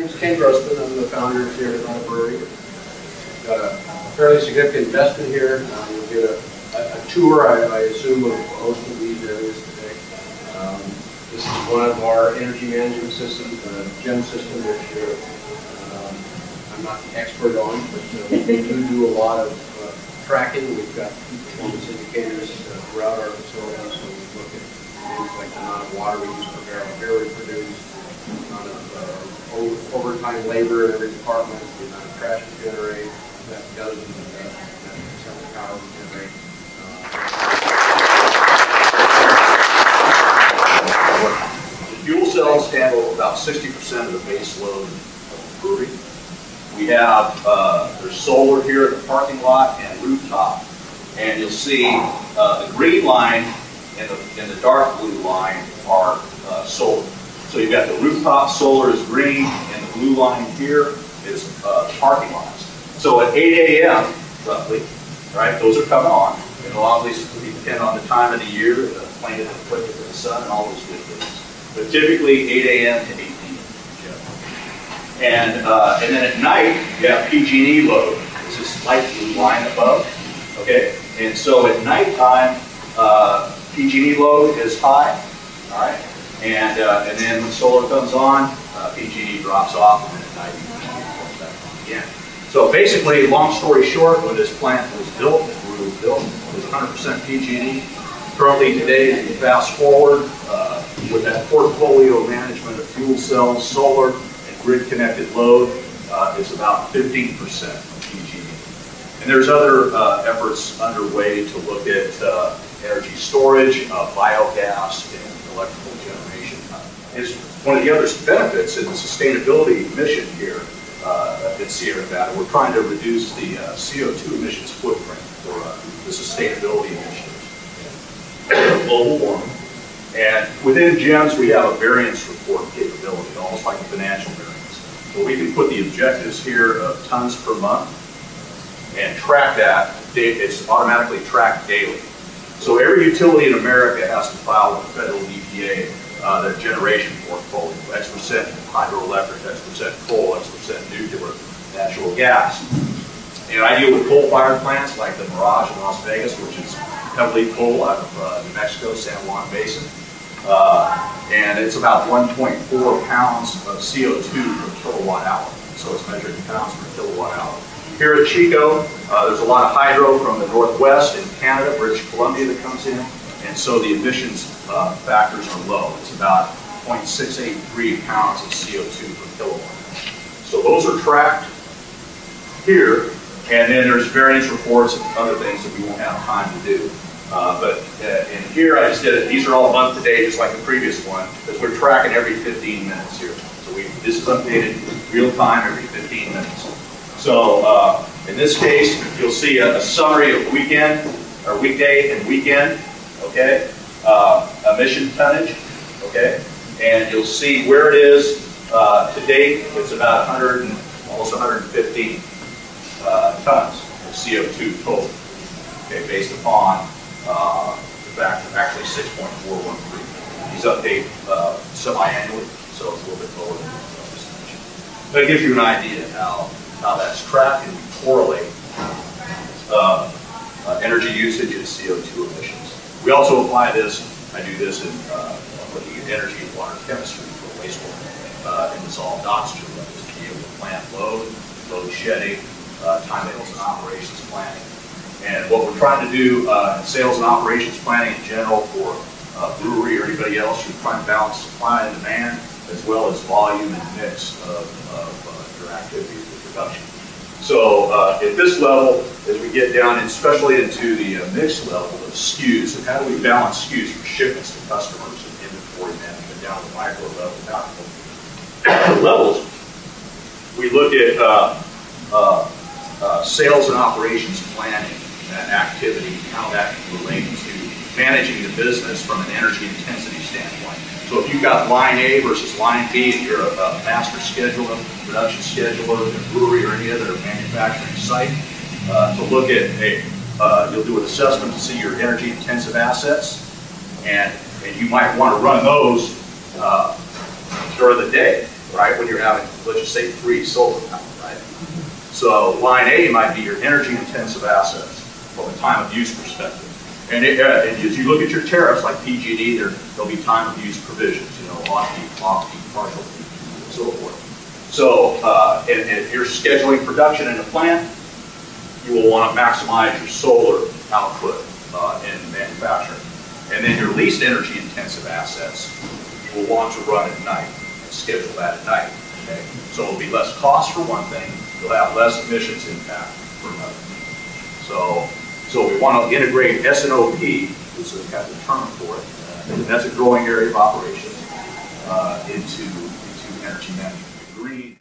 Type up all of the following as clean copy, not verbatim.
name's Ken Grossman. I'm the founder here at Brewery. We've got a fairly significant investment here. You'll get a tour, I assume, of most of these areas today. This is one of our energy management systems, the GEM system, which I'm not the expert on, but we do a lot of tracking. We've got key performance indicators throughout our facility, so we look at things like the amount of water we use per barrel of beer we produce, the amount of overtime labor in every department, the amount of trash we generate, that does the percent of power we generate. The fuel cells handle about 60% of the base load of the brewery. We have, there's solar here in the parking lot and rooftop. And you'll see the green line and the dark blue line are solar. So you've got the rooftop solar is green, and the blue line here is parking lots. So at 8 a.m., roughly, right, those are coming on. And a lot of these depend on the time of the year, the planet and equipment for the sun, and all those good things. But typically 8 a.m. to 8 p.m. And then at night, you have PG&E load. This is light blue line above, okay? And so at nighttime, PG&E load is high, all right? And then when solar comes on, PG&E drops off, and then at night, PG&E comes back on again. So basically, long story short, when this plant was built, it was 100% PG&E. Currently today, if you fast forward, with that portfolio management of fuel cells, solar, grid-connected load, is about 15% of PG&E. And there's other efforts underway to look at energy storage, biogas, and electrical generation. It's one of the other benefits in the sustainability mission here at Sierra Nevada. We're trying to reduce the CO2 emissions footprint for the sustainability initiatives. Global warming. And within GEMS, we have a variance report capability, almost like a financial variance. So we can put the objectives here of tons per month and track that. It's automatically tracked daily. So every utility in America has to file with the federal EPA their generation portfolio, X% hydroelectric, X% coal, X% nuclear, natural gas. And I deal with coal-fired plants like the Mirage in Las Vegas, which is heavily coal out of New Mexico, San Juan Basin. And it's about 1.4 pounds of CO2 per kilowatt hour. So it's measured in pounds per kilowatt hour. Here at Chico, there's a lot of hydro from the Northwest in Canada, British Columbia that comes in. And so the emissions factors are low. It's about 0.683 pounds of CO2 per kilowatt. So those are tracked here. And then there's variance reports and other things that we won't have time to do. But in here, I just did it. These are all month to date, just like the previous one, because we're tracking every 15 minutes here. So this is updated real time every 15 minutes. So in this case, you'll see a summary of weekend, or weekday and weekend, okay? Emission tonnage, okay? And you'll see where it is to date. It's about almost 115 tons of CO2 total, okay, based upon the fact of actually 6.413. These update semi-annually, so it's a little bit lower than this mentioned. But it gives you an idea how that's tracked and correlate energy usage and CO2 emissions. We also apply this, I do this in looking at energy and water chemistry for wastewater and dissolved oxygen levels to be able to plan load shedding, time sales and operations planning. And what we're trying to do in sales and operations planning in general for brewery or anybody else, you're trying to balance supply and demand as well as volume and mix of your activities with production. So at this level, as we get down, especially into the mix level of SKUs, and how do we balance SKUs for shipments to customers and inventory management down to the micro level, down to the levels, we look at sales and operations planning and activity, how that can relate to managing the business from an energy intensity standpoint. So if you've got line A versus line B, if you're a master scheduler, production scheduler, a brewery or any other manufacturing site, to look at you'll do an assessment to see your energy intensive assets, and you might want to run those during the day. right? When you're having, let's just say 3 solar panels, right? So line A might be your energy intensive assets from a time of use perspective. And as you look at your tariffs like PG&E, there'll be time of use provisions, you know, on-peak, off-peak, partial peak, and so forth. So and if you're scheduling production in a plant, you will want to maximize your solar output in manufacturing. And then your least energy intensive assets, you will want to run at night and schedule that at night. Okay? So it'll be less cost for one thing, you'll have less emissions impact for another. So we want to integrate S&OPI, which is kind of the term for it, and that's a growing area of operations, into energy management. Green.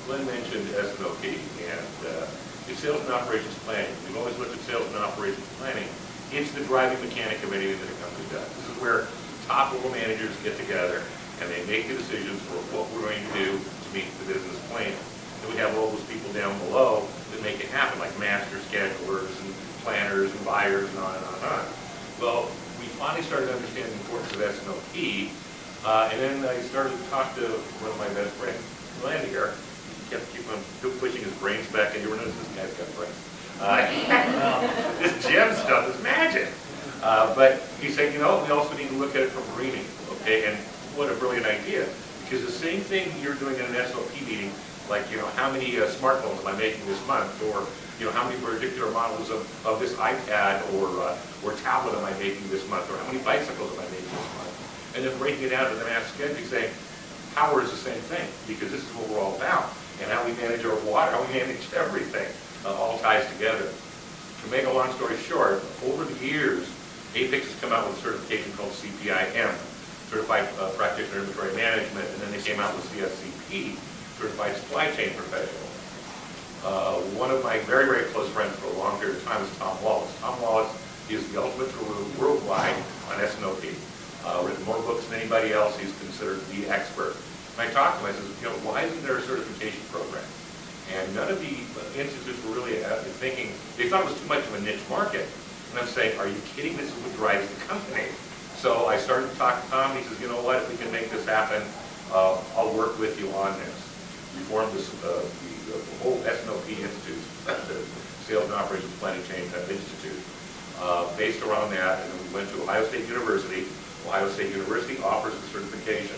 Glenn mentioned S&OPI and the sales and operations planning. We've always looked at sales and operations planning. It's the driving mechanic of anything that a company does. This is where top level managers get together and they make the decisions for what we're going to do to meet the business plan. And we have all those people down below that make it happen, like master schedulers and planners and buyers and on and on and on. Well, we finally started to understand the importance of S&OPI, and then I started to talk to one of my best friends, Glenn here. He kept pushing his brains back, and you notice this guy's got brains. This gem stuff is magic. But he said, you know, we also need to look at it from greening, okay? And what a brilliant idea. Because the same thing you're doing in an S&OPI meeting, like, you know, how many smartphones am I making this month? Or, you know, how many particular models of this iPad or tablet am I making this month? Or how many bicycles am I making this month? And then breaking it down to the mass schedule, saying, power is the same thing, because this is what we're all about. And how we manage our water, how we manage everything, all ties together. To make a long story short, over the years, Apex has come out with a certification called CPIM, Certified Practitioner Inventory Management, and then they came out with CSCP, Certified Supply Chain Professional. One of my very, very close friends for a long period of time is Tom Wallace. Tom Wallace is the ultimate guru worldwide on S&OPI. Written more books than anybody else. He's considered the expert. And I talked to him, I said, you know, why isn't there a certification program? And none of the institutes were really thinking, they thought it was too much of a niche market. And I'm saying, are you kidding? This is what drives the company. So I started to talk to Tom, and he says, you know what, if we can make this happen, I'll work with you on this. We formed this, the whole S&OPI Institute, the Sales and Operations Planning Change Institute, based around that, and then we went to Ohio State University. Ohio State University offers the certification.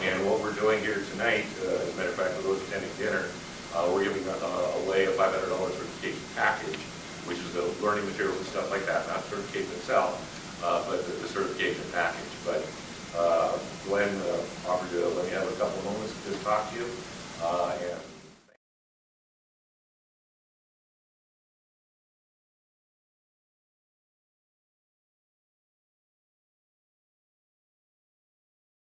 And what we're doing here tonight, as a matter of fact, for those attending dinner, we're giving away a $500 certification package, which is the learning materials and stuff like that, not the certification itself, but the certification package. But Glenn offered to let me have a couple of moments to just talk to you. And